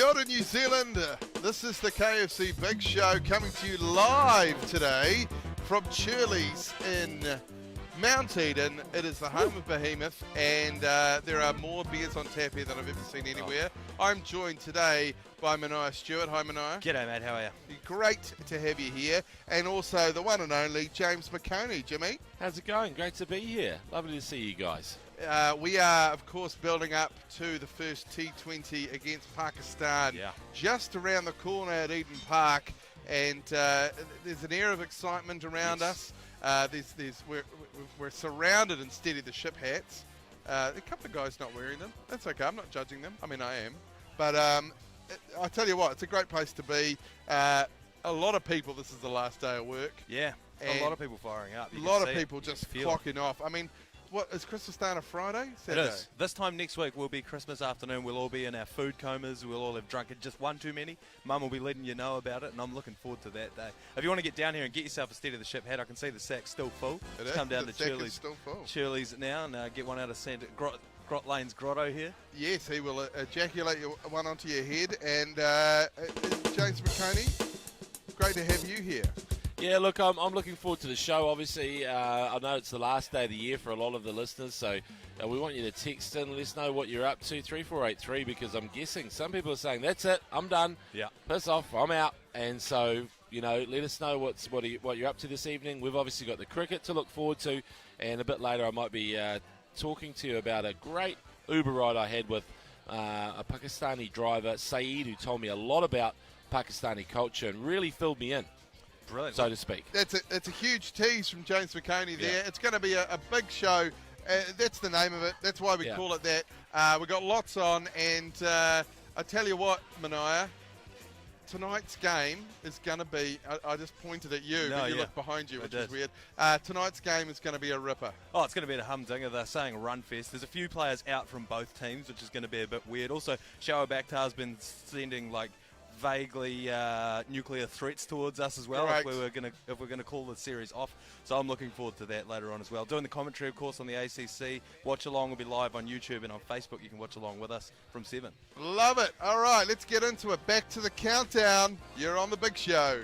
Kia ora, New Zealand. This is the KFC Big Show coming to you live today from Hurley's in Mount Eden. It is the home of Behemoth, and there are more beers on tap here than I've ever seen anywhere. I'm joined today by Manaia Stewart. Hi, Manaia. G'day, mate. How are you? Great to have you here. And also the one and only James McOnie. Jimmy. How's it going? Great to be here. Lovely to see you guys. We are, of course, building up to the first T20 against Pakistan. Just around the corner at Eden Park. And there's an air of excitement around us. We're surrounded in Steady the Ship hats. A couple of guys not wearing them. That's okay. I'm not judging them. I mean, I am. But I tell you what, it's a great place to be. A lot of people, this is the last day of work. Yeah, a lot of people firing up. A lot of people just clocking off. I mean, what is Christmas Day on a Friday? Saturday? It is. This time next week will be Christmas afternoon. We'll all be in our food comas. We'll all have drunk just one too many. Mum will be letting you know about it, and I'm looking forward to that day. If you want to get down here and get yourself a Steady the Ship hat, I can see the sack's still full. Come down to Shirley's now and get one out of Santa Grot Lane's grotto here. Yes, he will ejaculate one onto your head. And James McOnie, great to have you here. Yeah, look, I'm looking forward to the show. Obviously, I know it's the last day of the year for a lot of the listeners, so we want you to text in, let us know what you're up to, 3483, because I'm guessing some people are saying, that's it, I'm done, piss off, I'm out. And so, you know, let us know what you're up to this evening. We've obviously got the cricket to look forward to, and a bit later I might be talking to you about a great Uber ride I had with a Pakistani driver, Saeed, who told me a lot about Pakistani culture and really filled me in. Brilliant. So to speak. It's a huge tease from James McOnie there. Yeah. It's going to be a big show. That's the name of it. That's why we call it that. We've got lots on, and I tell you what, Manaia, tonight's game is going to be, I just pointed at you, but you look behind you, which is weird. Tonight's game is going to be a ripper. Oh, it's going to be a humdinger. They're saying run fest. There's a few players out from both teams, which is going to be a bit weird. Also, Shoaib Akhtar's been sending, like, vaguely nuclear threats towards us as well if we're going to call the series off. So I'm looking forward to that later on as well. Doing the commentary, of course, on the ACC. Watch along will be live on YouTube, and on Facebook you can watch along with us from 7. Love it. All right, let's get into it. Back to the countdown. You're on the Big Show.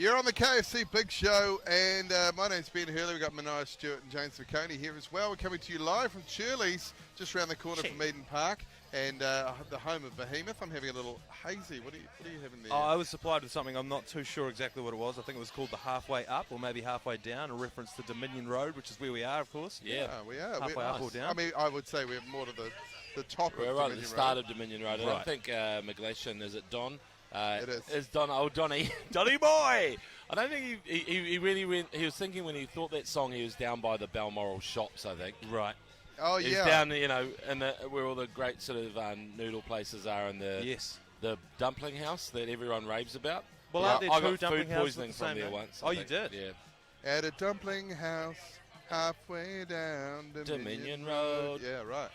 You're on the KFC Big Show, and my name's Ben Hurley. We've got Manaia, Stewart, and James McOnie here as well. We're coming to you live from Hurley's, just around the corner from Eden Park, and the home of Behemoth. I'm having a little hazy. What are you having there? Oh, I was supplied with something. I'm not too sure exactly what it was. I think it was called the Halfway Up, or maybe Halfway Down, a reference to Dominion Road, which is where we are, of course. Yeah, we are. Halfway up or down. I mean, I would say we're more to the top we're of right Dominion at the start Road. of Dominion Road. Right. I think McGlashan, is it Don? It is. It's Don, old Donny. Donny boy! I don't think he really went. He was thinking when he thought that song, he was down by the Balmoral shops, I think. Right. Oh, He's yeah. down, in where all the great sort of noodle places are, and the dumpling house that everyone raves about. Well, Yeah, aren't there I two got dumpling food houses poisoning with the from same there name? once. Oh, I you think. did? Yeah. At a dumpling house, halfway down Dominion Road. Yeah, right.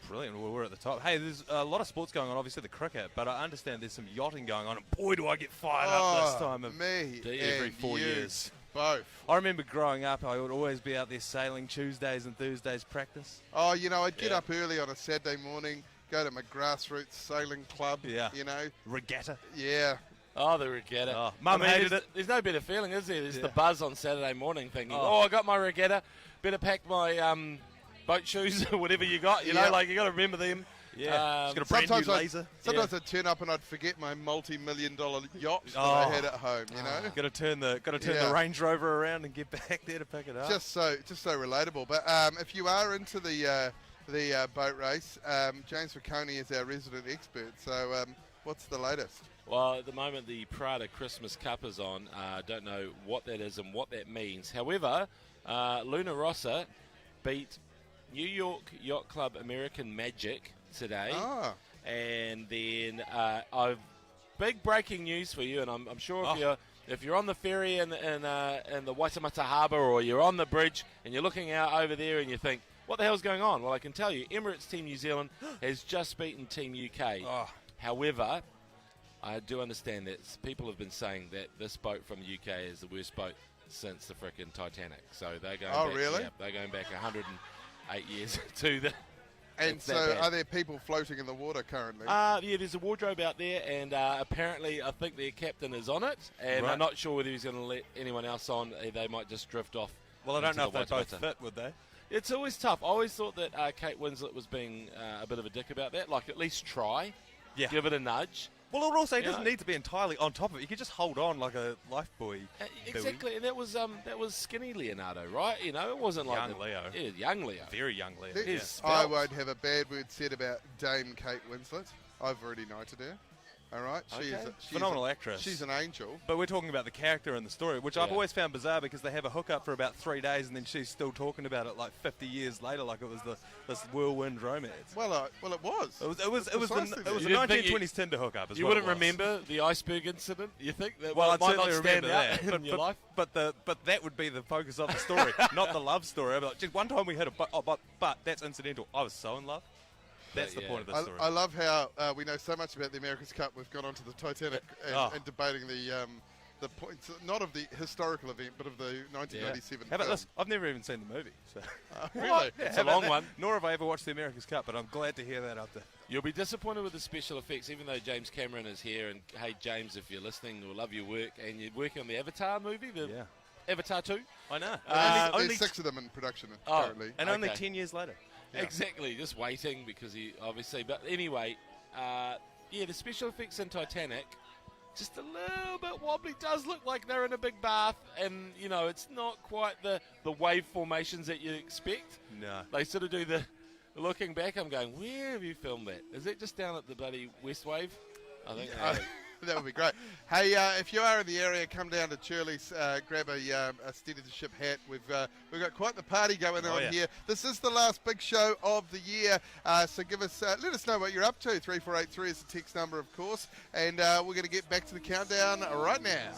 Brilliant. Well, we're at the top. Hey, there's a lot of sports going on, obviously the cricket, but I understand there's some yachting going on, and boy, do I get fired up this time of me every and 4 you years. Both. I remember growing up, I would always be out there sailing Tuesdays and Thursdays practice. Oh, I'd get up early on a Saturday morning, go to my grassroots sailing club. Yeah. Regatta. Yeah. Oh, the regatta. Oh, Mum hated it. There's no better feeling, is there? There's Yeah. the buzz on Saturday morning thinking, Oh. I got my regatta. Better pack my boat shoes or whatever you got. You know, like you got to remember them. Yeah. It's got a brand new laser. Sometimes I'd turn up and I'd forget my multi-million-dollar yacht that Oh. I had at home, Got to turn Yeah. the Range Rover around and get back there to pick it up. Just so relatable. But if you are into the boat race, James McOnie is our resident expert. So what's the latest? Well, at the moment, the Prada Christmas Cup is on. I don't know what that is and what that means. However, Luna Rossa beat New York Yacht Club American Magic today. Ah. And then I've big breaking news for you, and I'm sure if you're on the ferry in the Waitemata Harbour, or you're on the bridge and you're looking out over there and you think, what the hell's going on? Well, I can tell you, Emirates Team New Zealand has just beaten Team UK. Oh. However, I do understand that people have been saying that this boat from the UK is the worst boat since the frickin' Titanic. So they're going back, really? Yeah, they're going back 108 years to the... And so are there people floating in the water currently? Yeah, there's a wardrobe out there, and apparently I think their captain is on it, and Right. I'm not sure whether he's going to let anyone else on. They might just drift off. Well, I don't know if into they the both Waitemata. fit, would they? It's always tough. I always thought that Kate Winslet was being a bit of a dick about that. Like, at least try. Yeah. Give it a nudge. Well, it also doesn't know. need to be entirely on top of it. You could just hold on like a life buoy. Exactly, and that was skinny Leonardo, right? It wasn't like Young Leo. Yeah, young Leo. Very young Leo. His Yeah. spells. I won't have a bad word said about Dame Kate Winslet. I've already knighted her. All right, Okay. she's Phenomenal actress. She's an angel. But we're talking about the character and the story, which I've Yeah. always found bizarre because they have a hookup for about 3 days and then she's still talking about it like 50 years later, like it was this whirlwind romance. Well, it was. It was the Precisely that. it was You the didn't think 1920s Tinder hookup. Is You what wouldn't it was. remember the iceberg incident? You think that Well, I'd might certainly not stand remember out that. in your life? But that would be the focus of the story, not the love story. I'd be like, just one time we had but that's incidental. I was so in love. That's the Yeah. point of the story. I love how we know so much about the America's Cup. We've gone on to the Titanic and debating the points, not of the historical event, but of the 1997 How about film. this? I've never even seen the movie. So. Really? It's How a about long that? one. Nor have I ever watched the America's Cup, but I'm glad to hear that up there. You'll be disappointed with the special effects, even though James Cameron is here. And hey, James, if you're listening, we'll love your work. And you're working on the Avatar movie, the Avatar 2. I know. There's 6 of them in production currently. And only Okay. 10 years later. Yeah. Exactly, just waiting because he obviously. But anyway, the special effects in Titanic, just a little bit wobbly. Does look like they're in a big bath, and it's not quite the wave formations that you expect. No. They sort of do the. Looking back, I'm going, where have you filmed that? Is it just down at the bloody West Wave? I think. That would be great. Hey, if you are in the area, come down to Churley's, grab a Steady to Ship hat. We've got quite the party going on here. This is the last big show of the year, so give us let us know what you're up to. 3483 is the text number, of course, and we're going to get back to the countdown right now.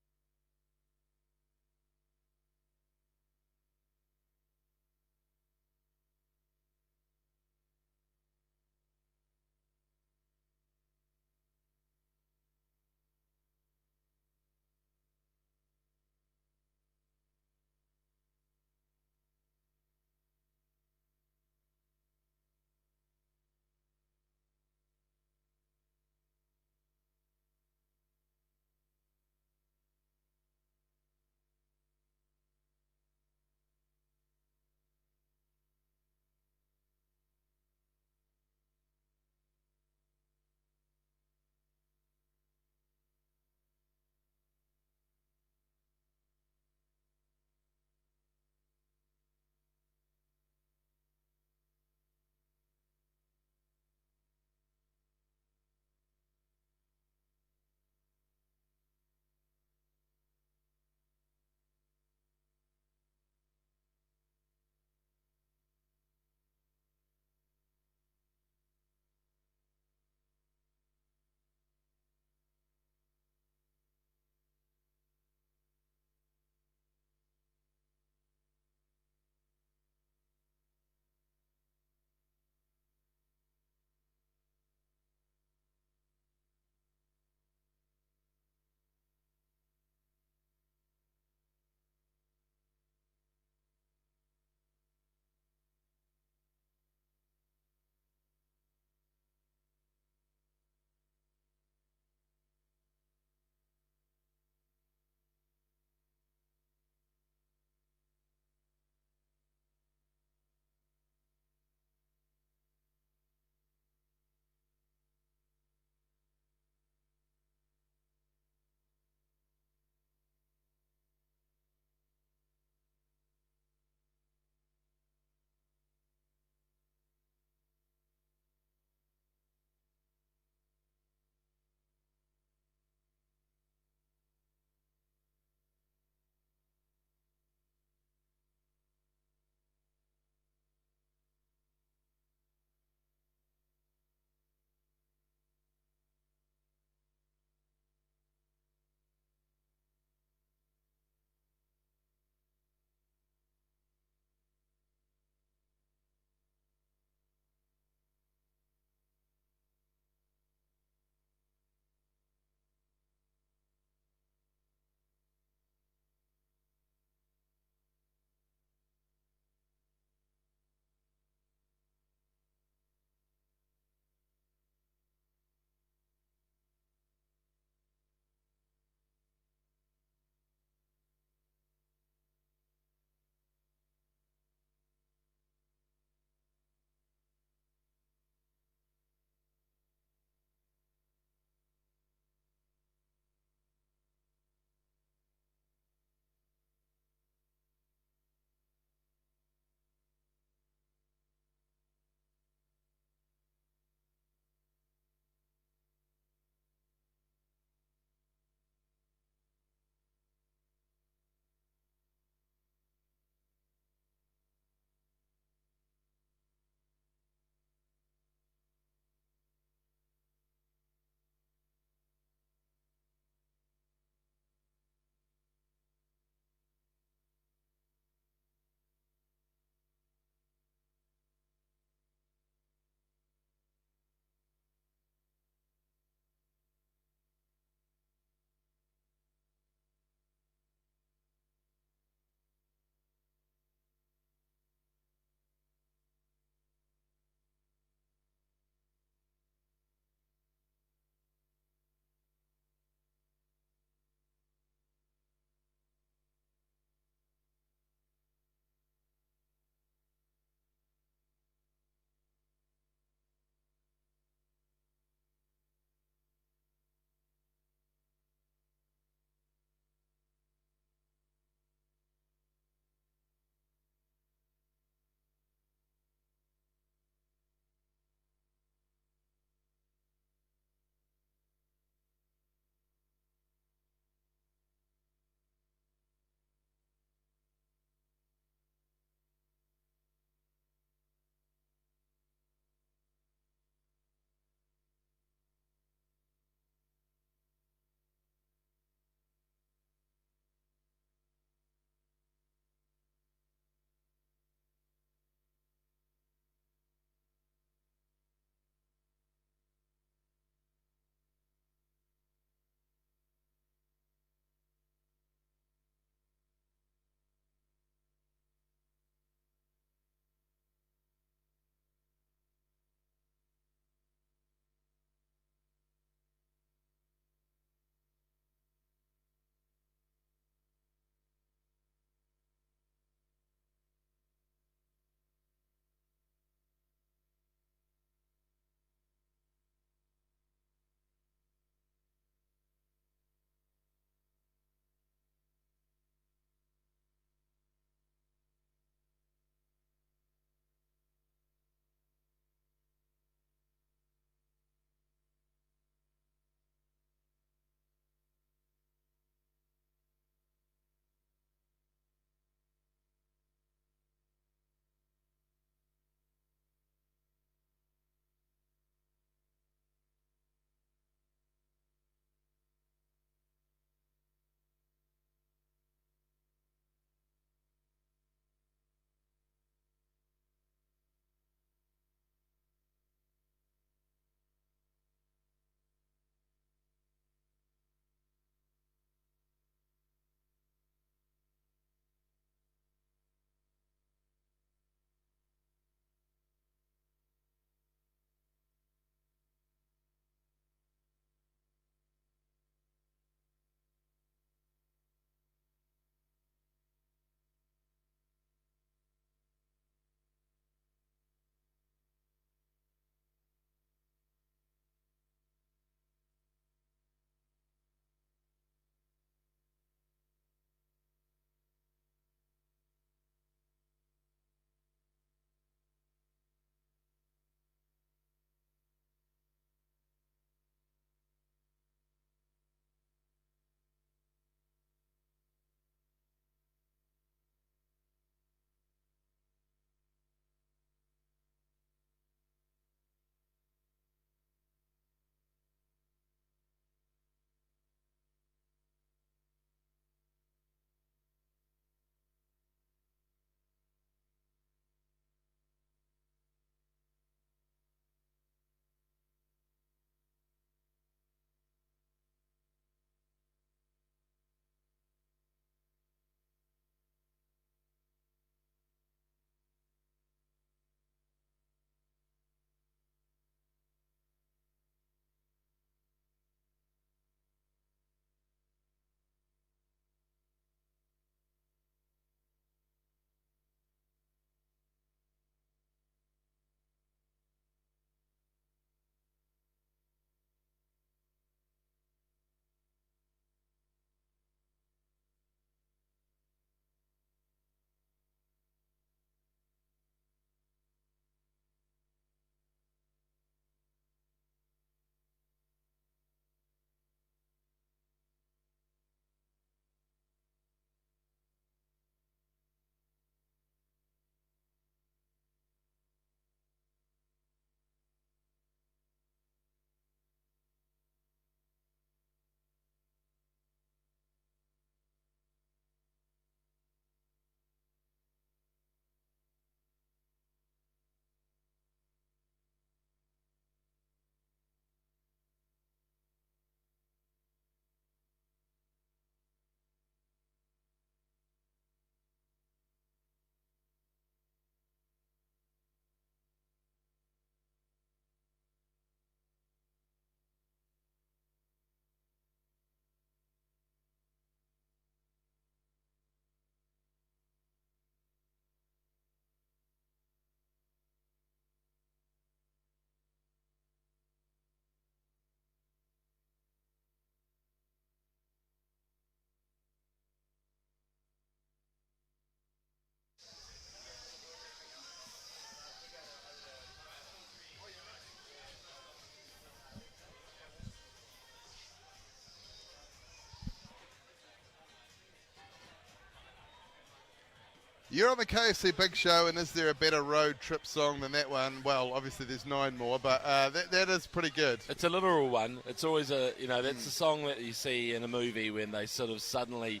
You're on the KFC Big Show, and is there a better road trip song than that one? Well, obviously there's 9 more, but that is pretty good. It's a literal one. It's always that's a song that you see in a movie when they sort of suddenly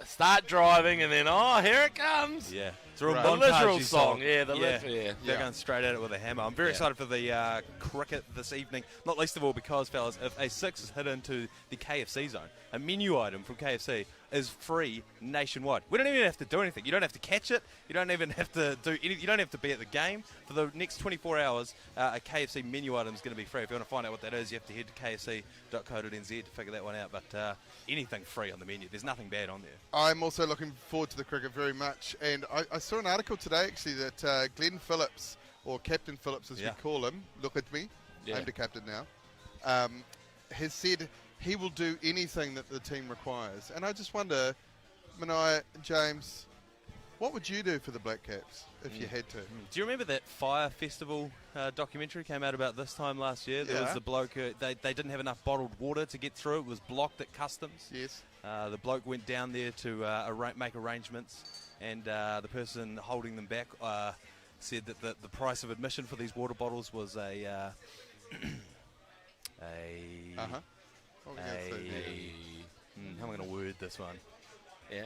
start driving and then, oh, here it comes. Yeah. It's a real The literal montagey song. Yeah, They're going straight at it with a hammer. I'm very excited for the cricket this evening, not least of all because, fellas, if a 6 is hit into the KFC zone, a menu item from KFC is free nationwide. We don't even have to do anything. You don't have to catch it. You don't even have to do anything. You don't have to be at the game. For the next 24 hours, a KFC menu item is going to be free. If you want to find out what that is, you have to head to kfc.co.nz to figure that one out. But anything free on the menu. There's nothing bad on there. I'm also looking forward to the cricket very much. And I saw an article today, actually, that Glenn Phillips, or Captain Phillips as we call him, look at me, I'm the captain now, has said he will do anything that the team requires. And I just wonder, Manaia and James, what would you do for the Black Caps if you had to? Do you remember that Fire Festival documentary came out about this time last year? There was the bloke, they didn't have enough bottled water to get through. It was blocked at customs. Yes. The bloke went down there to make arrangements, and the person holding them back said that the price of admission for these water bottles was I'm going to word this one. Yeah.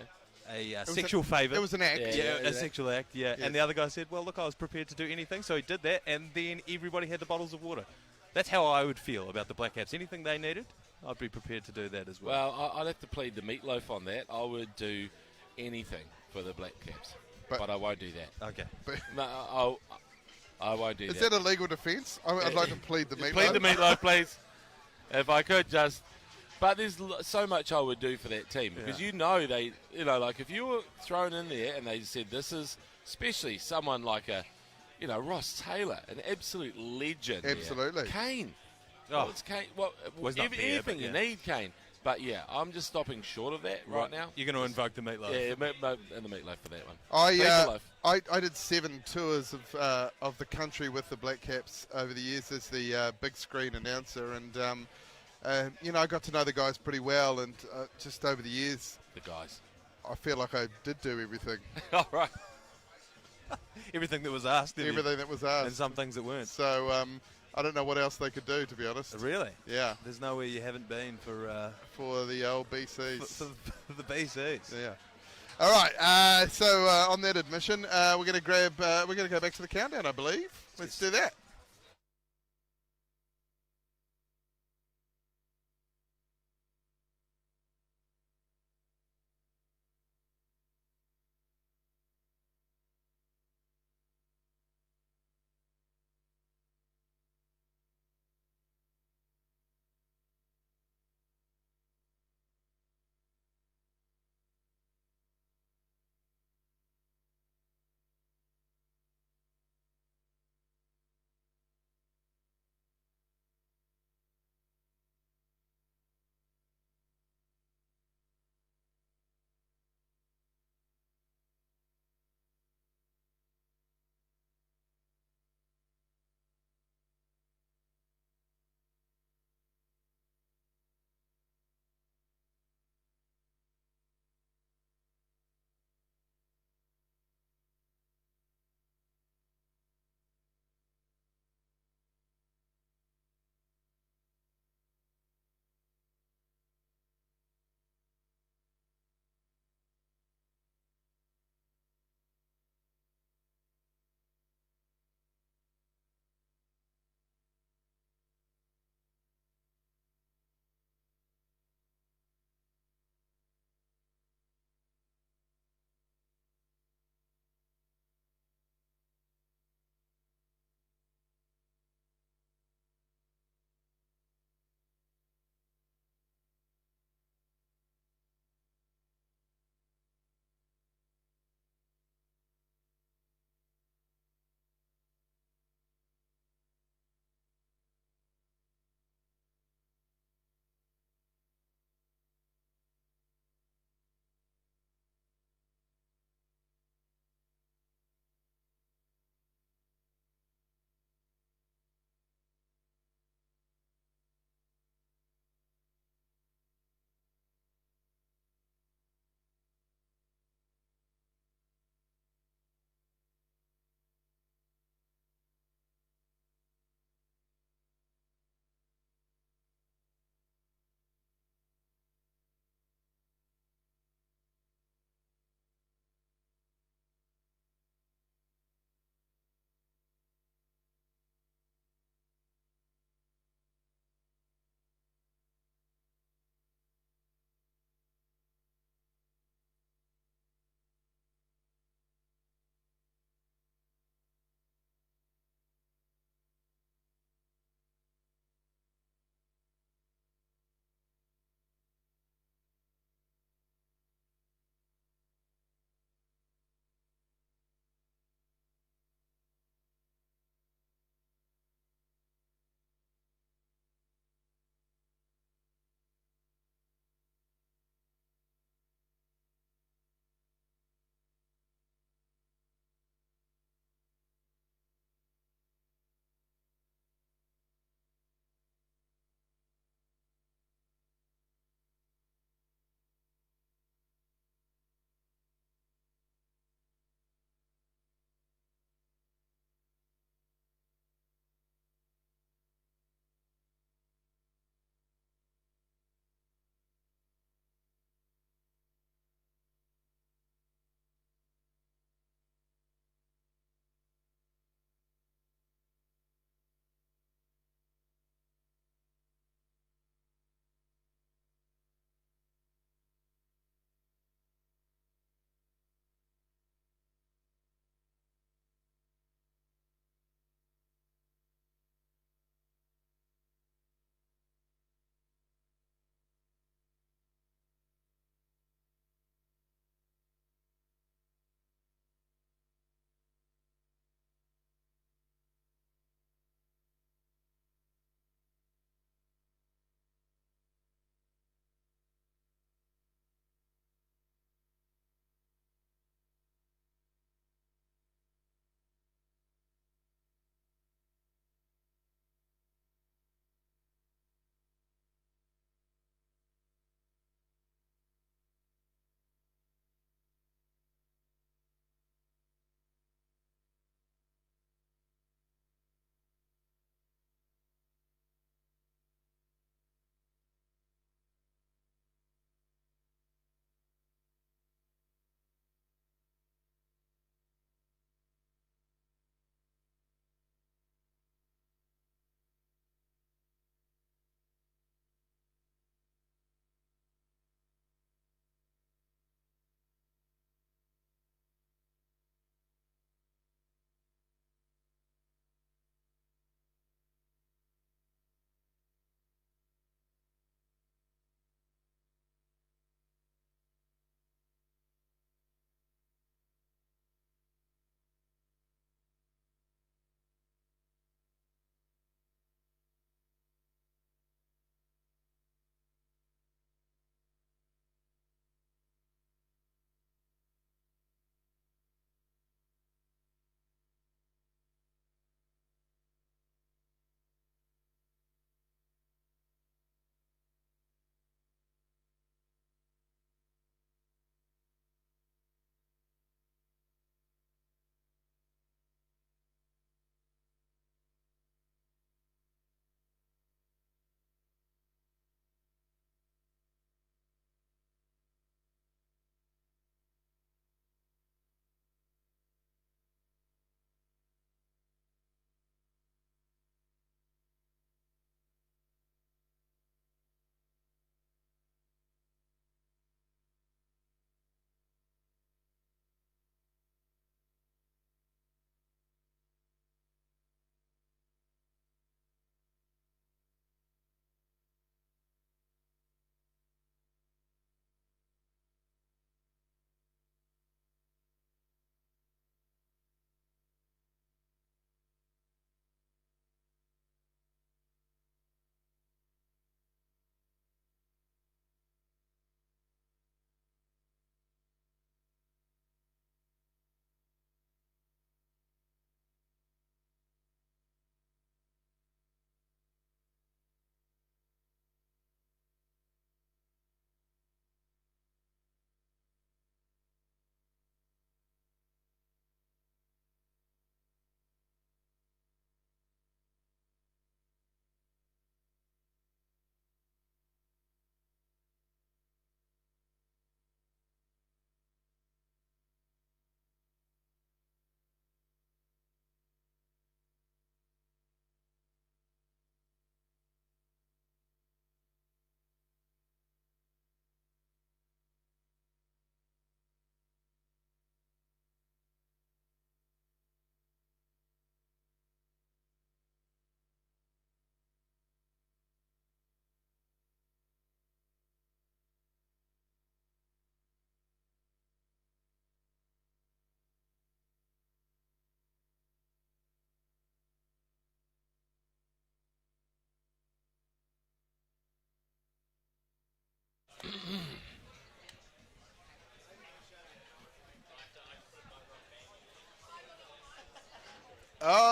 A sexual favour. It was an act. A sexual act, Yes. And the other guy said, well, look, I was prepared to do anything, so he did that, and then everybody had the bottles of water. That's how I would feel about the Black Caps. Anything they needed, I'd be prepared to do that as well. Well, I'd have to plead the meatloaf on that. I would do anything for the Black Caps, but I won't do that. Okay. No, I won't do that. Is that a legal defence? I'd like to plead the meatloaf. Plead the meatloaf, please. If I could just... But there's so much I would do for that team because they, like if you were thrown in there and they said this is, especially someone like Ross Taylor, an absolute legend. Absolutely. Kane. Oh, it's Kane. Well, everything you need, Kane. But I'm just stopping short of that right now. You're going to invoke the meatloaf. Yeah, and the meatloaf for that one. I did 7 tours of the country with the Black Caps over the years as the big screen announcer, and I got to know the guys pretty well, and just over the years, I feel like I did do everything. All right. Everything that was asked. Everything that was asked. And some things that weren't. So I don't know what else they could do, to be honest. Really? Yeah. There's nowhere you haven't been for the old BCs. For the BCs. Yeah. All right. So on that admission, we're going to go back to the countdown, I believe. Let's do that.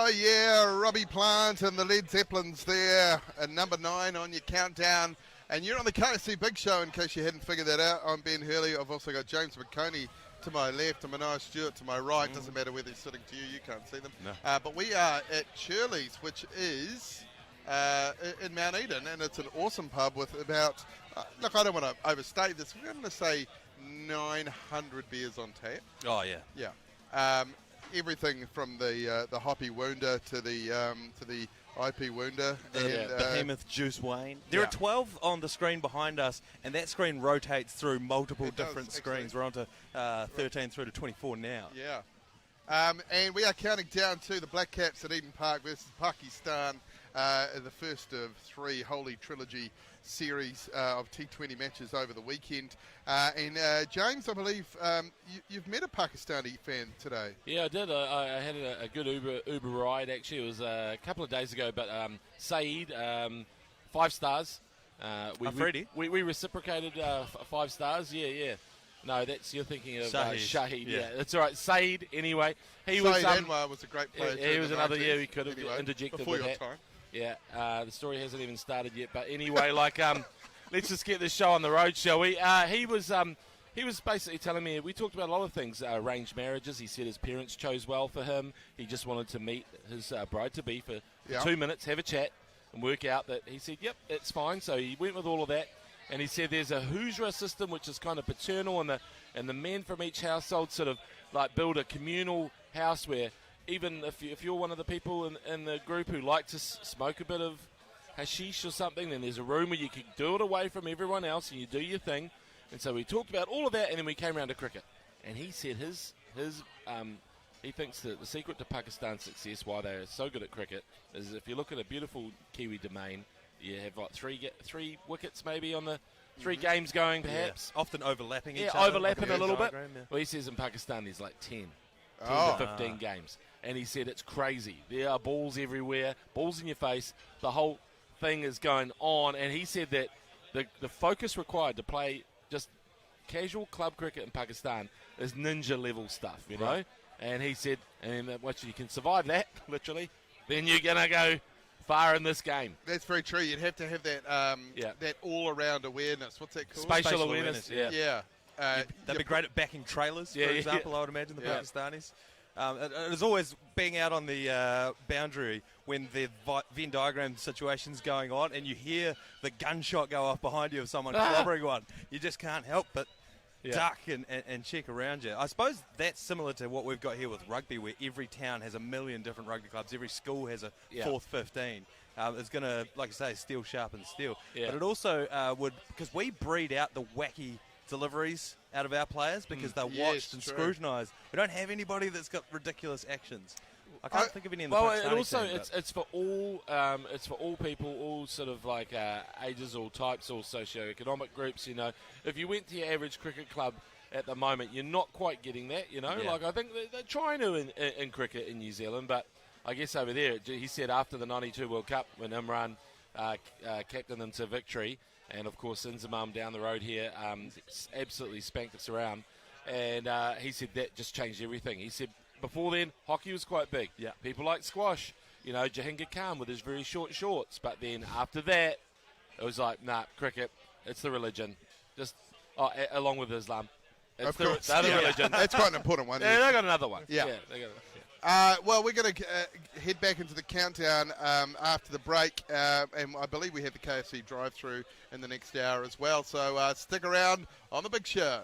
Oh, yeah, Robbie Plant and the Led Zeppelins there, at number 9 on your countdown. And you're on the KFC Big Show, in case you hadn't figured that out. I'm Ben Hurley. I've also got James McOnie to my left and Manaia Stewart to my right. Doesn't matter whether they're sitting to you can't see them. No. But we are at Shirley's, which is in Mount Eden, and it's an awesome pub with about, look, I don't want to overstate this. We're going to say 900 beers on tap. Oh, yeah. Yeah. Everything from the hoppy Wounda to the IP Wounda. The Behemoth Juice Wayne. There are 12 on the screen behind us, and that screen rotates through multiple different screens. We're on to 13 through to 24 now. Yeah. And we are counting down to the Black Caps at Eden Park versus Pakistan, the first of 3 Holy Trilogy series of T20 matches over the weekend. And James, I believe you've met a Pakistani fan today. Yeah, I did. I had a good Uber ride, actually. It was a couple of days ago, but Saeed, 5 stars. We reciprocated 5 stars. Yeah. No, you're thinking of Shahid. Yeah, that's all right. Saeed, anyway. Saeed Anwar was a great player. He was another, he could have interjected before with your that. time. Yeah, the story hasn't even started yet. But anyway, let's just get this show on the road, shall we? He was basically telling me, we talked about a lot of things, arranged marriages. He said his parents chose well for him. He just wanted to meet his bride-to-be for 2 minutes, have a chat, and work out that he said, yep, it's fine. So he went with all of that. And he said there's a Hujra system, which is kind of paternal, and the men from each household sort of like build a communal house where even if you're one of the people in the group who like to smoke a bit of hashish or something, then there's a room where you can do it away from everyone else and you do your thing. And so we talked about all of that, and then we came around to cricket. And he said he thinks that the secret to Pakistan's success, why they're so good at cricket, is if you look at a beautiful Kiwi domain, you have like three wickets maybe on the 3 games going, perhaps. Yeah, often overlapping each other. Yeah, overlapping a little bit. Well, he says in Pakistan there's like 10 to 15 games. And he said it's crazy. There are balls everywhere, balls in your face. The whole thing is going on. And he said that the focus required to play just casual club cricket in Pakistan is ninja level stuff, you know. And he said, and once you can survive that, literally, then you're going to go far in this game. That's very true. You'd have to have that that all-around awareness. What's that called? Spatial awareness. Yeah. They'd be great at backing trailers, for example, I would imagine, the Pakistanis. It was always being out on the boundary when the Venn diagram situation's going on and you hear the gunshot go off behind you of someone clobbering one. You just can't help but duck and check around you. I suppose that's similar to what we've got here with rugby, where every town has a million different rugby clubs. Every school has a 4th, 15. It's going to, like I say, steel sharpens steel. Yeah. But it also would, because we breed out the wacky deliveries out of our players because they're watched and scrutinised. We don't have anybody that's got ridiculous actions. I can't think of any in the Pakistani and also team, it's for all people, all sort of like ages, all types, all socio-economic groups. You know, if you went to your average cricket club at the moment, you're not quite getting that. You know, like I think they're trying to in cricket in New Zealand, but I guess over there, he said after the '92 World Cup when Imran captained them to victory. And, of course, Inzamam down the road here absolutely spanked us around. And he said that just changed everything. He said before then, hockey was quite big. Yeah. People like squash. You know, Jahangar Khan with his very short shorts. But then after that, it was like, nah, cricket, it's the religion. Just along with Islam. It's of course. The other religion. That's quite an important one. Yeah, they got another one. Yeah. They got well, we're going to head back into the countdown after the break, and I believe we have the KFC drive-through in the next hour as well. So stick around on the Big Show.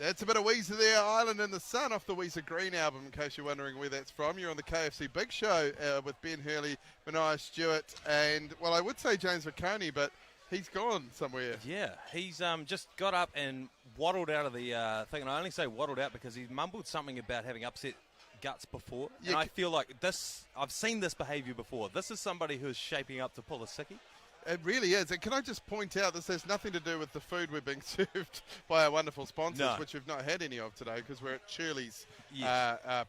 That's a bit of Weezer there, Island in the Sun off the Weezer Green album, in case you're wondering where that's from. You're on the KFC Big Show with Ben Hurley, Manaia, Stewart, and, well, I would say James McOnie, but he's gone somewhere. Yeah, he's just got up and waddled out of the thing, and I only say waddled out because he mumbled something about having upset guts before, and I feel like this, I've seen this behaviour before. This is somebody who's shaping up to pull a sickie. It really is. And can I just point out this has nothing to do with the food we're being served by our wonderful sponsors, which we've not had any of today because we're at Shirley's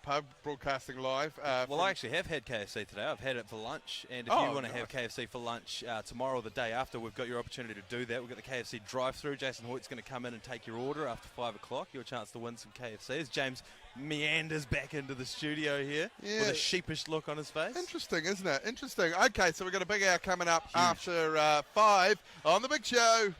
pub broadcasting live. Well, I actually have had KFC today. I've had it for lunch. And if you want to have KFC for lunch tomorrow or the day after, we've got your opportunity to do that. We've got the KFC drive-through. Jason Hoyt's going to come in and take your order after 5 o'clock. Your chance to win some KFC as James meanders back into the studio here with a sheepish look on his face. Interesting, isn't it? Interesting. Okay, so we've got a big hour coming up after 5 on the Big Show.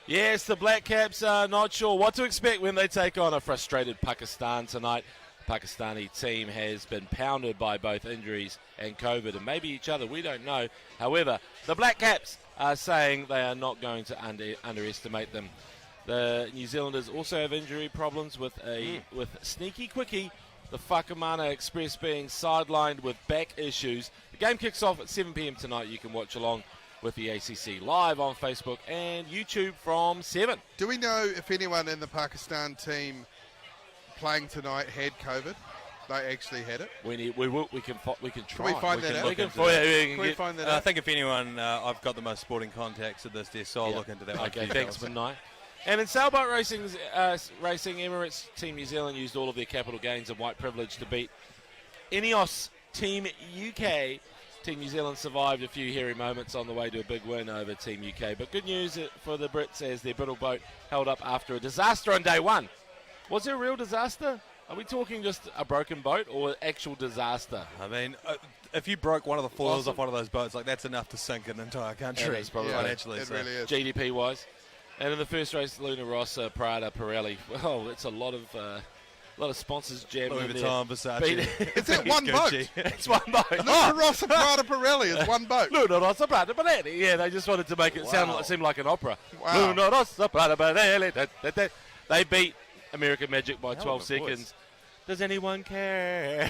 Yes, the Black Caps are not sure what to expect when they take on a frustrated Pakistan tonight. The Pakistani team has been pounded by both injuries and COVID and maybe each other, we don't know. However, the Black Caps are saying they are not going to underestimate them. The New Zealanders also have injury problems with Sneaky Quickie, the Whakamana Express being sidelined with back issues. The game kicks off at 7 p.m. tonight. You can watch along with the ACC live on Facebook and YouTube from 7. Do we know if anyone in the Pakistan team playing tonight had COVID? They actually had it? We can try. Can we find that out? Can we find that out? I think if anyone, I've got the most sporting contacts at this desk, so I'll look into that one. Okay, thanks, Manaia. And in sailboat racing, Emirates Team New Zealand used all of their capital gains and white privilege to beat Ineos Team UK. Team New Zealand survived a few hairy moments on the way to a big win over Team UK. But good news for the Brits as their brittle boat held up after a disaster on day one. Was there a real disaster? Are we talking just a broken boat or actual disaster? I mean, if you broke one of the foils off one of those boats, like that's enough to sink an entire country financially. It really is. GDP-wise. And in the first race, Luna Rossa, Prada, Pirelli. Well, it's a lot of sponsors jammed Louis in Vuitton, Versace. Is that one boat? It's one boat. Luna Rossa, Prada, Pirelli is one boat. Luna Rossa, Prada, Pirelli. Yeah, they just wanted to make it seem like an opera. Wow. Luna Rossa, Prada, Pirelli. They beat American Magic by 12 seconds. Does anyone care?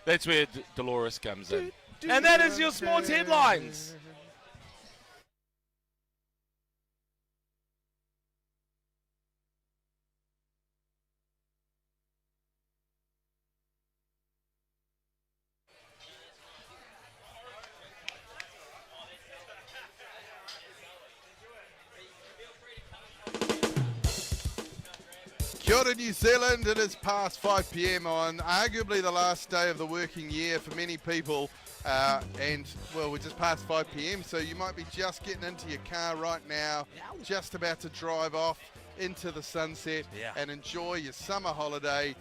That's where Dolores comes in. And that is your sports headlines. Kia ora, New Zealand. It is past 5 p.m. on arguably the last day of the working year for many people. And, well, we're just past 5 p.m, so you might be just getting into your car right now, just about to drive off into the sunset and enjoy your summer holiday.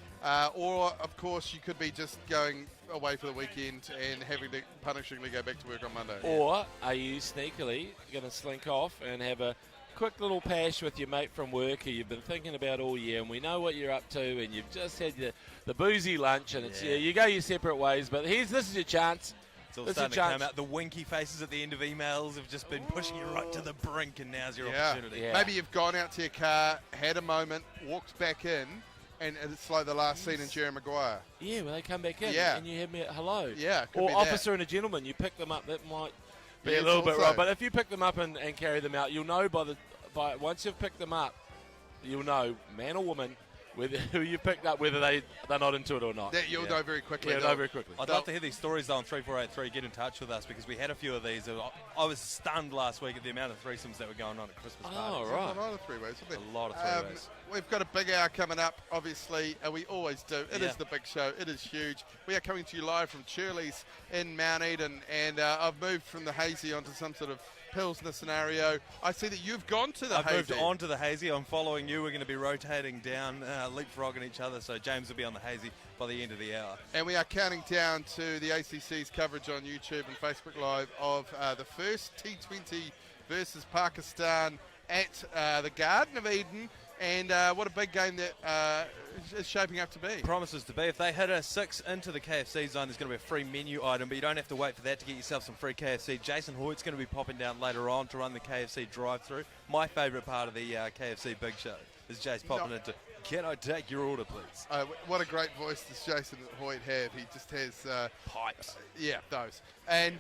Or, of course, you could be just going away for the weekend and having to punishingly go back to work on Monday. Or are you sneakily going to slink off and have a quick little pash with your mate from work who you've been thinking about all year, and we know what you're up to, and you've just had the boozy lunch, and it's you go your separate ways, but this is your chance. It's all starting to come out. The winky faces at the end of emails have just been pushing you right to the brink, and now's your opportunity. Yeah. Maybe you've gone out to your car, had a moment, walked back in, and it's like the last scene in Jerry Maguire. Yeah, when they come back in and you have me at hello. Yeah, could or be officer that. and a gentleman, you pick them up, that might be Yes, a little bit also. right. But if you pick them up and carry them out, you'll know by once you've picked them up, you'll know, man or woman, who you picked up, whether they're not into it or not. That you'll know very quickly. Yeah, know very quickly. I'd love to hear these stories though on 3483. Get in touch with us because we had a few of these. I was stunned last week at the amount of threesomes that were going on at Christmas parties. Oh, right. A lot of three-ways, isn't it? A lot of three-ways. We've got a big hour coming up, obviously, and we always do. It is the big show. It is huge. We are coming to you live from Hurley's in Mount Eden, and I've moved from the hazy onto some sort of Pilsner scenario. I see that you've gone to the hazy. I've moved on to the hazy. I'm following you. We're going to be rotating down, leapfrogging each other. So James will be on the hazy by the end of the hour. And we are counting down to the ACC's coverage on YouTube and Facebook Live of the first T20 versus Pakistan at the Garden of Eden. And what a big game that is shaping up to be. Promises to be. If they hit a 6 into the KFC zone, there's going to be a free menu item, but you don't have to wait for that to get yourself some free KFC. Jason Hoyt's going to be popping down later on to run the KFC drive-through. My favourite part of the KFC Big Show is Jace popping into, can I take your order, please? What a great voice does Jason Hoyt have. He just has... pipes. Yeah, those. And...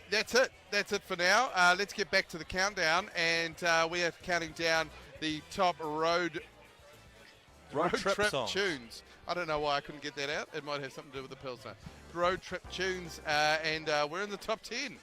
that's it. That's it for now. Let's get back to the countdown, and we are counting down the top road trip songs. tunes. I don't know why I couldn't get that out. It might have something to do with the Pilsner. Road trip tunes, and we're in the top 10.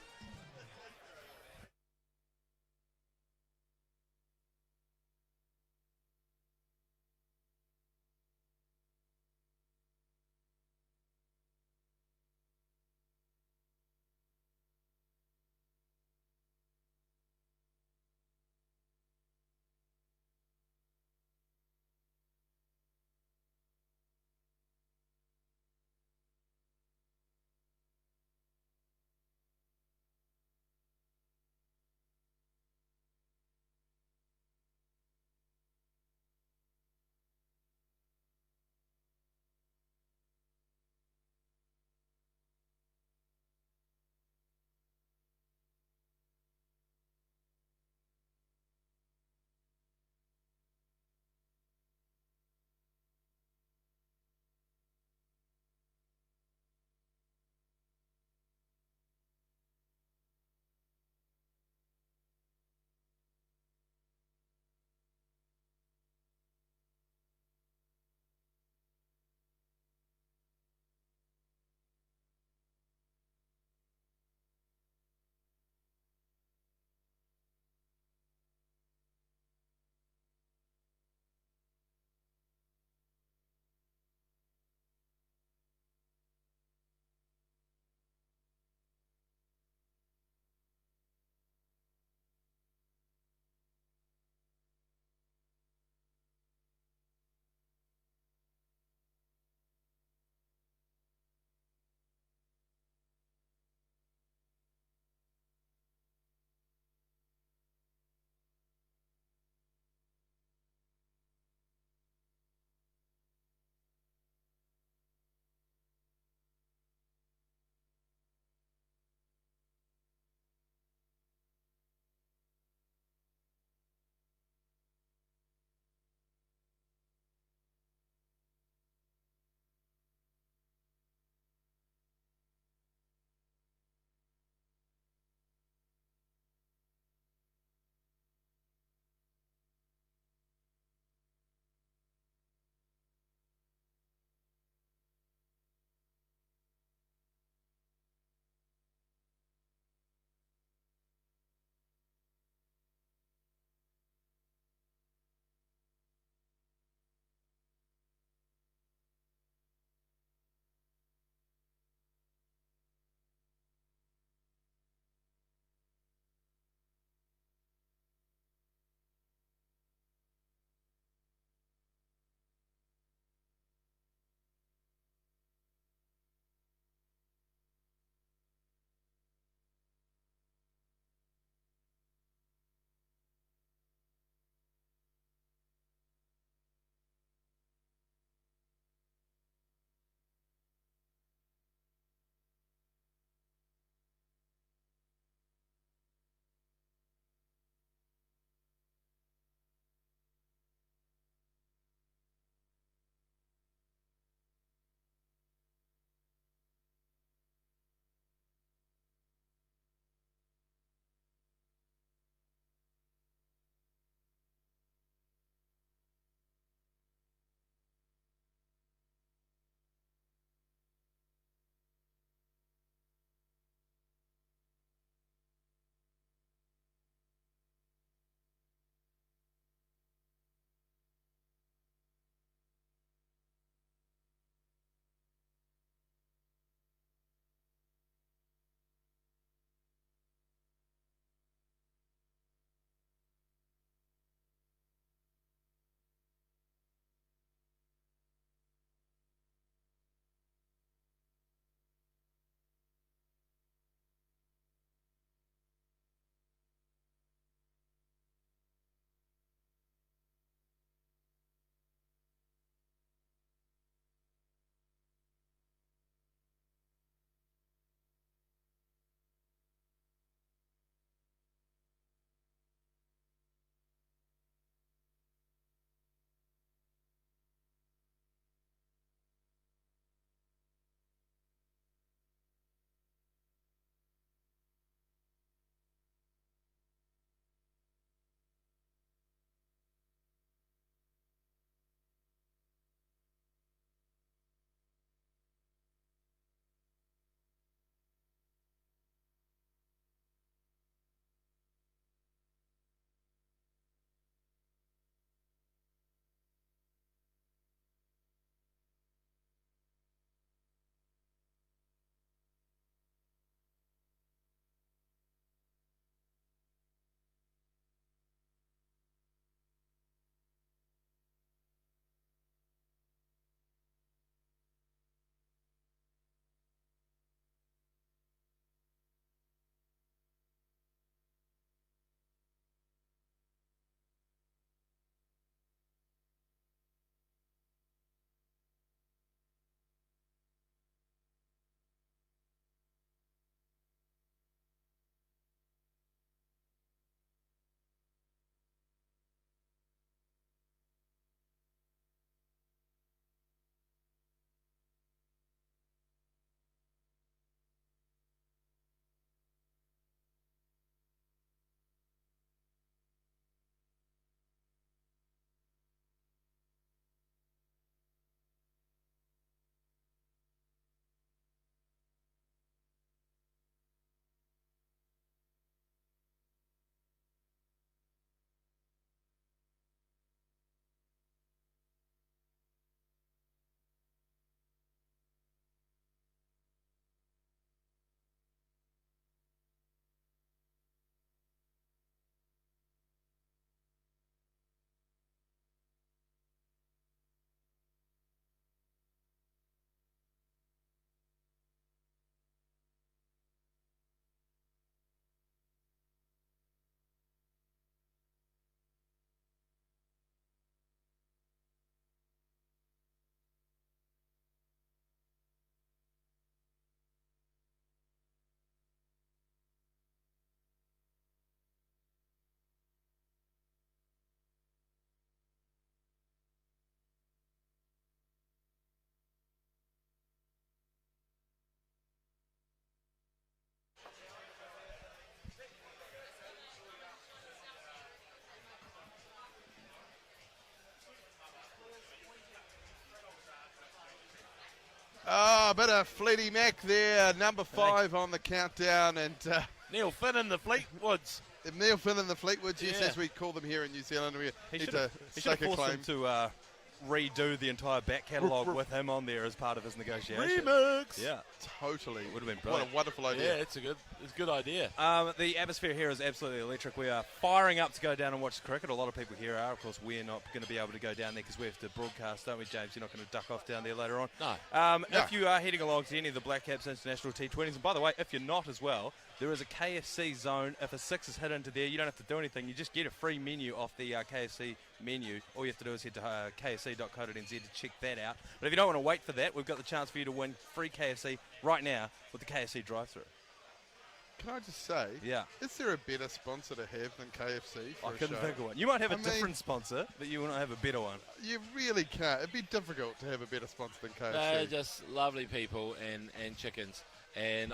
a bit of Fleety Mac there, number 5 on the countdown, and Neil Finn and the Fleetwoods. Neil Finn and the Fleetwoods, yes, as we call them here in New Zealand. We need to stake a claim. Him to redo the entire back catalogue with him on there as part of his negotiation. Remix! Yeah. Totally. Would have been brilliant. What a wonderful idea. Yeah, it's a good idea. The atmosphere here is absolutely electric. We are firing up to go down and watch the cricket. A lot of people here are. Of course, we're not going to be able to go down there because we have to broadcast, don't we, James? You're not going to duck off down there later on. No. If you are heading along to any of the Black Caps International T20s, and by the way, if you're not as well, there is a KFC zone. If a 6 is hit into there, you don't have to do anything. You just get a free menu off the KFC menu. All you have to do is head to kfc.co.nz to check that out. But if you don't want to wait for that, we've got the chance for you to win free KFC right now with the KFC drive-thru. Can I just say, is there a better sponsor to have than KFC for I couldn't think of one. You might have a different sponsor, but you want to have a better one. You really can't. It'd be difficult to have a better sponsor than KFC. They're just lovely people and chickens. And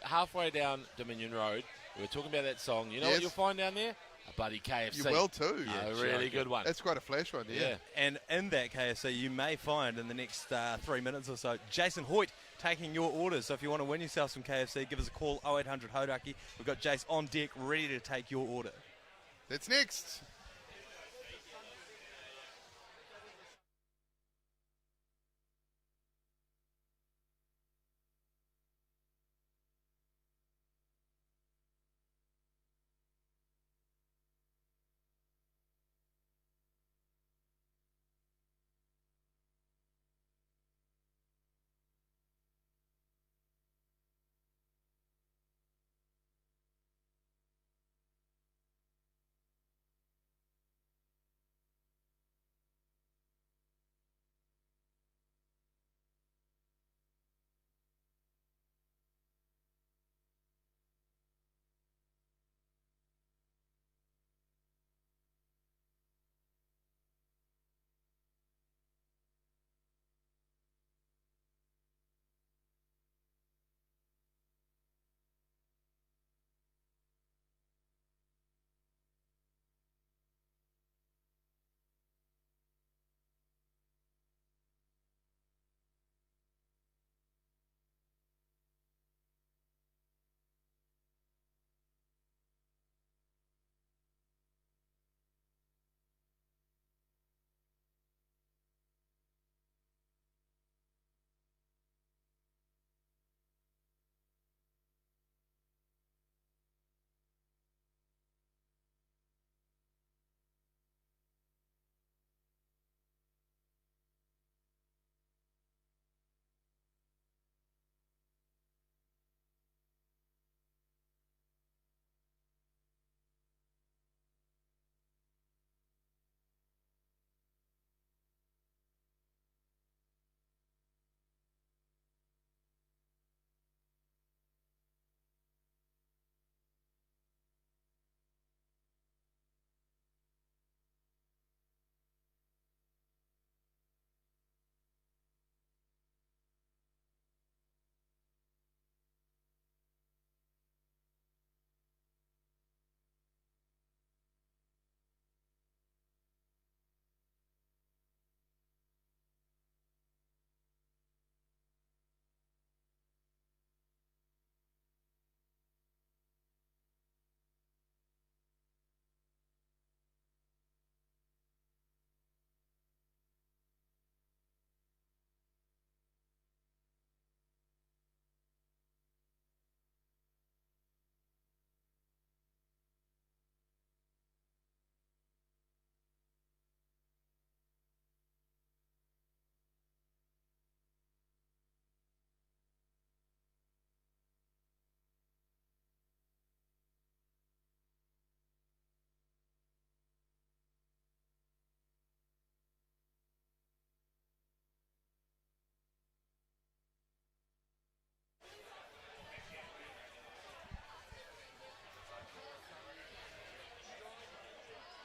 halfway down Dominion Road, we were talking about that song. You know what you'll find down there? A bloody KFC. You will too. Yeah, a really good one. That's quite a flash one, yeah. And in that KFC, you may find in the next 3 minutes or so, Jason Hoyt taking your orders. So if you want to win yourself some KFC, give us a call, 0800 Hodaki. We've got Jace on deck, ready to take your order. That's next.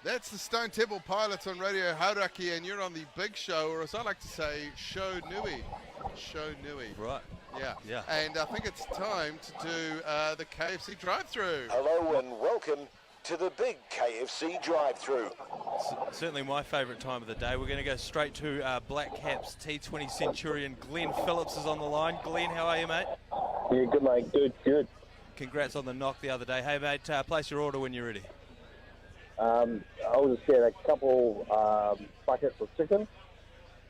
That's the Stone Temple Pilots on Radio Hauraki, and you're on the Big Show, or as I like to say, Show Nui. Show Nui. Right. Yeah. And I think it's time to do the KFC drive-thru. Hello and welcome to the big KFC drive-thru. Certainly my favourite time of the day. We're going to go straight to Black Caps T20 Centurion. Glenn Phillips is on the line. Glenn, how are you, mate? Yeah, good, mate. Good. Congrats on the knock the other day. Hey, mate, place your order when you're ready. I'll just get a couple buckets of chicken,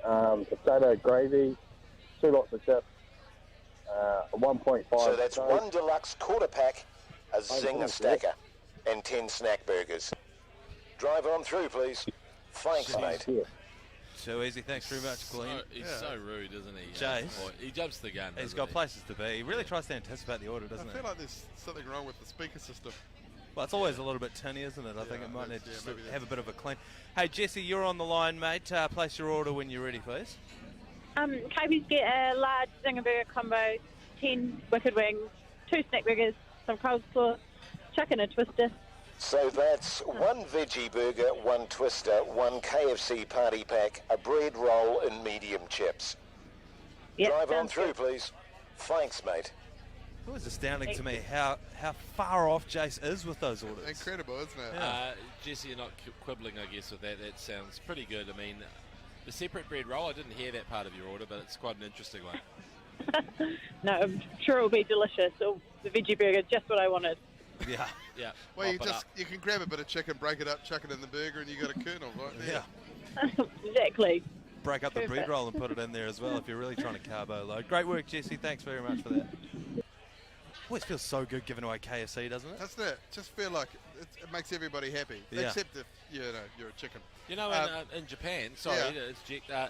potato gravy, 2 lots of chips, 1.5. So that's 1 deluxe quarter pack, a zinger stacker, and 10 snack burgers. Drive on through, please. Thanks, mate. Yeah. Too easy. Thanks very much, Glenn. He's so rude, isn't he? Jace. He jumps the gun. He's got places to be. He really tries to anticipate the order, doesn't he? I feel like there's something wrong with the speaker system. Well, it's always a little bit tinny, isn't it? I think it might need to have a bit of a clean. Hey, Jesse, you're on the line, mate. Place your order when you're ready, please. KFC get a large zinger burger combo, 10 wicked wings, 2 snack burgers, some coleslaw, chuck in a twister. So that's 1 veggie burger, 1 twister, 1 KFC party pack, a bread roll and medium chips. Yep, Drive on sounds through, good. please. Thanks, mate. It was astounding to me how far off Jace is with those orders. Incredible, isn't it? Jesse, you're not quibbling, I guess, with that. That sounds pretty good. I mean, the separate bread roll, I didn't hear that part of your order, but it's quite an interesting one. No, I'm sure it'll be delicious. The veggie burger, just what I wanted. Yeah. Yeah. Well, you can grab a bit of chicken, break it up, chuck it in the burger, and you got a kernel right there. Yeah. Exactly. Break up the bread Perfect. roll and put it in there as well if you're really trying to carbo load. Great work, Jesse. Thanks very much for that. Always feels so good giving away KFC, doesn't it? Doesn't it? Just feel like it makes everybody happy, Yeah. except if you're a chicken. You know, in Japan,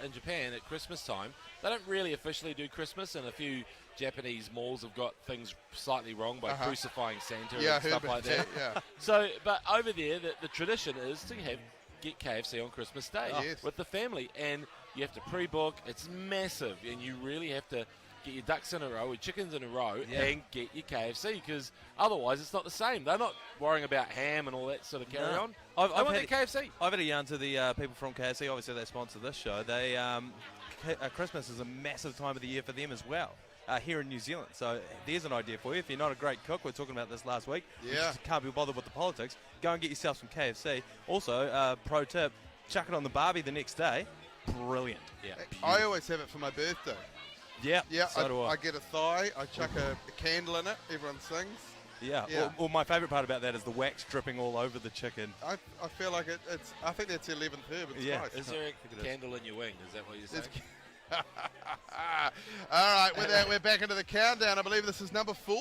in Japan at Christmas time, they don't really officially do Christmas, and a few Japanese malls have got things slightly wrong by crucifying Santa and stuff like that. Yeah. So, but over there, the tradition is to get KFC on Christmas Day Yes. with the family, and you have to pre-book. It's massive, and you really have to get your ducks in a row, your chickens in a row, and get your KFC, because otherwise it's not the same. They're not worrying about ham and all that sort of carry on. I've I want had their KFC. I've had a yarn to the people from KFC. Obviously, they sponsor this show. They Christmas is a massive time of the year for them as well. Here in New Zealand. So there's an idea for you. If you're not a great cook, we're talking about this last week, you just can't be bothered with the politics, go and get yourself some KFC. Also, pro tip, chuck it on the barbie the next day. Brilliant. Yeah. I always have it for my birthday. Yeah, Yeah, so do I. I get a thigh, I chuck a candle in it, everyone sings. Yeah. Yeah. Well, my favourite part about that is the wax dripping all over the chicken. I feel like it's. I think that's the 11th herb. It's nice. Is there a candle in your wing? Is that what you're saying? All right, with that, we're back into the countdown. I believe this is number 4.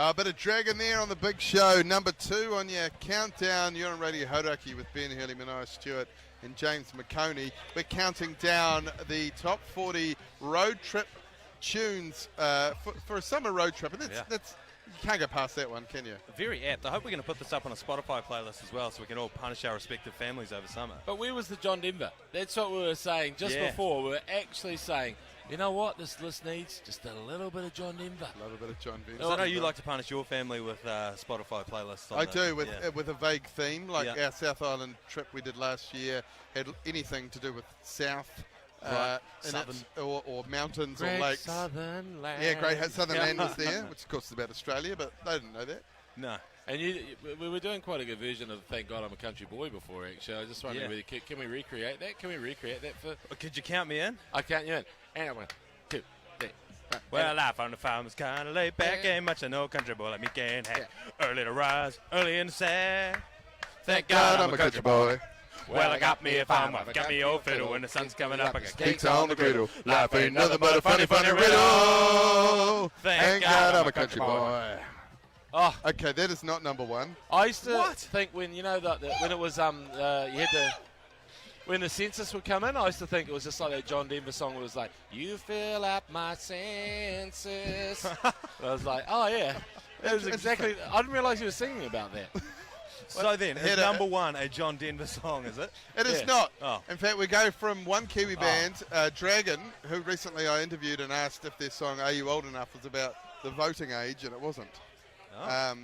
A bit of Dragon there on the Big Show. Number 2 on your countdown. You're on Radio Hauraki with Ben Hurley, Manaia, Stewart and James McOnie. We're counting down the top 40 road trip tunes for a summer road trip. And that's you can't go past that one, can you? Very apt. I hope we're going to put this up on a Spotify playlist as well so we can all punish our respective families over summer. But where was the John Denver? That's what we were saying just before. We were actually saying, you know what this list needs? Just a little bit of John Denver. A little bit of John Denver. I know you like to punish your family with Spotify playlists. I do, with a vague theme. Like our South Island trip we did last year had anything to do with South. Southern. Or mountains Great or lakes. Southern Land. Yeah, Great Southern Land was there, which of course is about Australia, but they didn't know that. No. And we were doing quite a good version of Thank God I'm a Country Boy before, actually. I was just wondering, whether, can we recreate that? Can we recreate that for... Could you count me in? I count you in. And 1, 2, 3. Well, life on the farm is kind of laid back. Ain't much of no country boy like me can have. Early to rise, early in the sand. Thank God I'm a country boy. Well, I got me a farm, I got me old fiddle. When the sun's coming up, I got cakes on the griddle. Life ain't nothing but a funny, funny riddle. Thank God I'm a country boy. Oh, okay, that is not number 1. I used to think when when it was you had to when the census would come in, I used to think it was just like that John Denver song. Where it was like, "You fill up my senses." I was like, oh yeah, that was exactly. I didn't realise you were singing about that. So then, is number 1 a John Denver song, is it? It is not. Oh. In fact, we go from one Kiwi band, Dragon, who recently I interviewed and asked if their song Are You Old Enough was about the voting age, and it wasn't. Oh.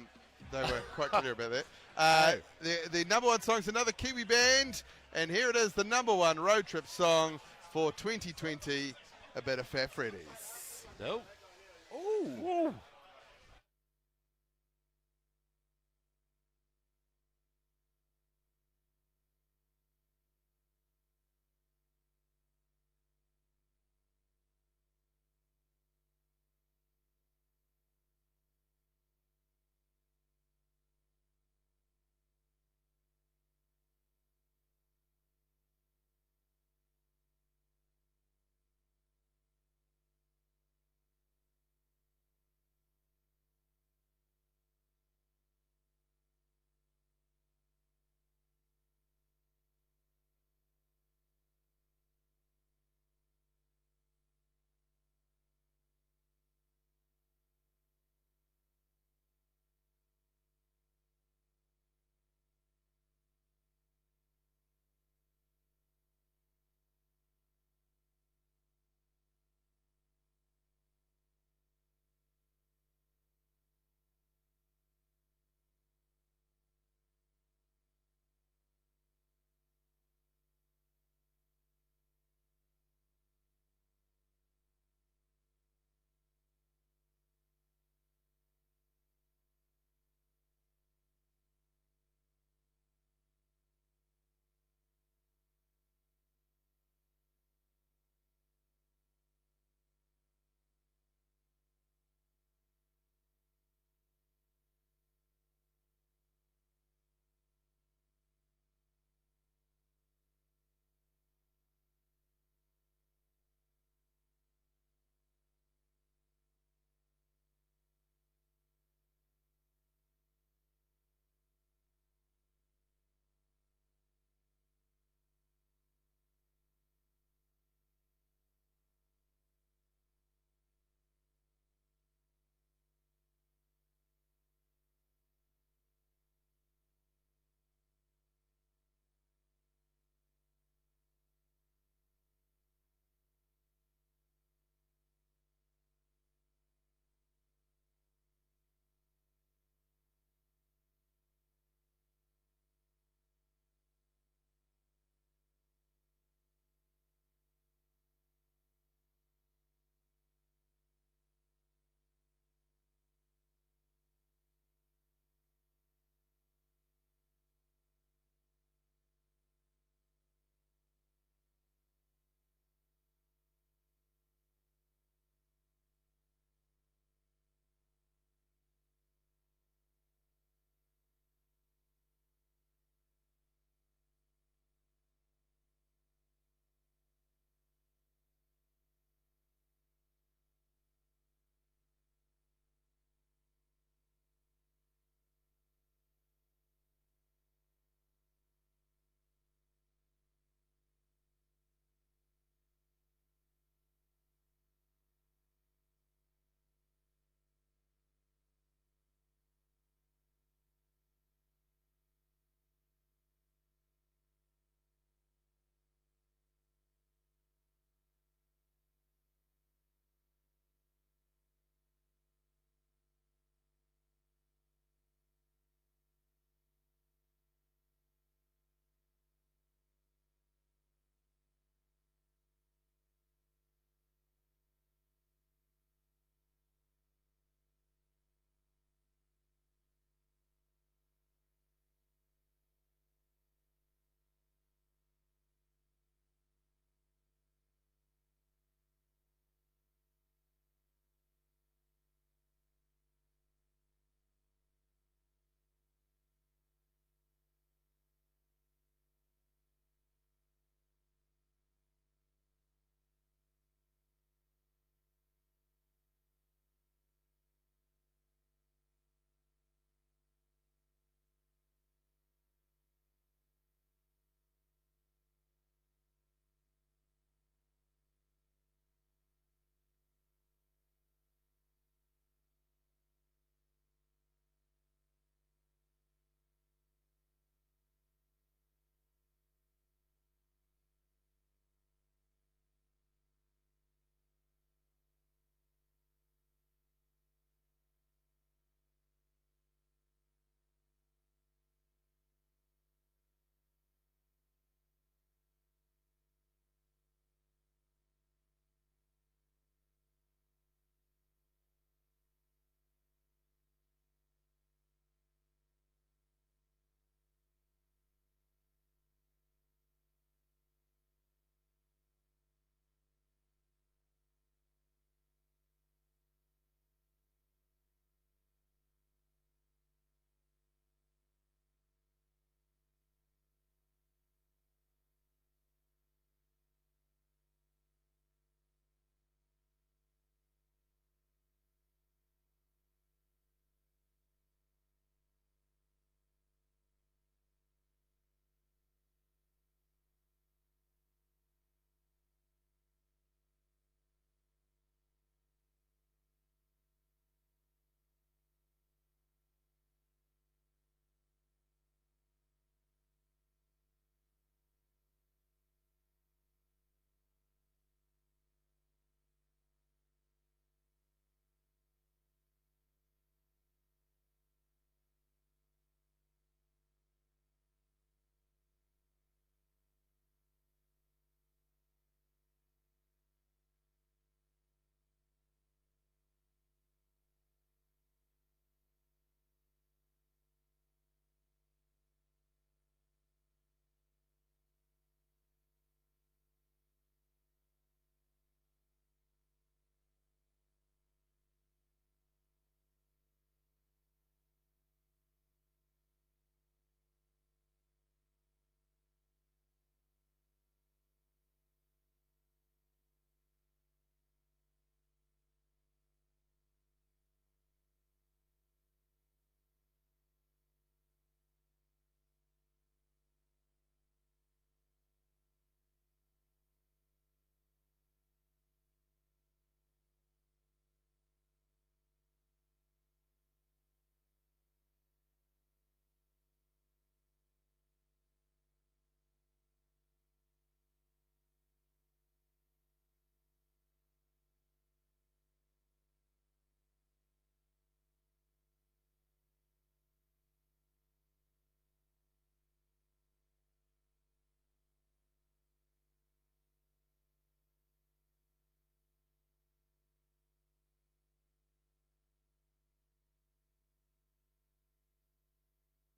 They were quite clear about that. The number 1 song is another Kiwi band, and here it is, the number 1 road trip song for 2020, A Bit of Fat Freddy's. No. Ooh.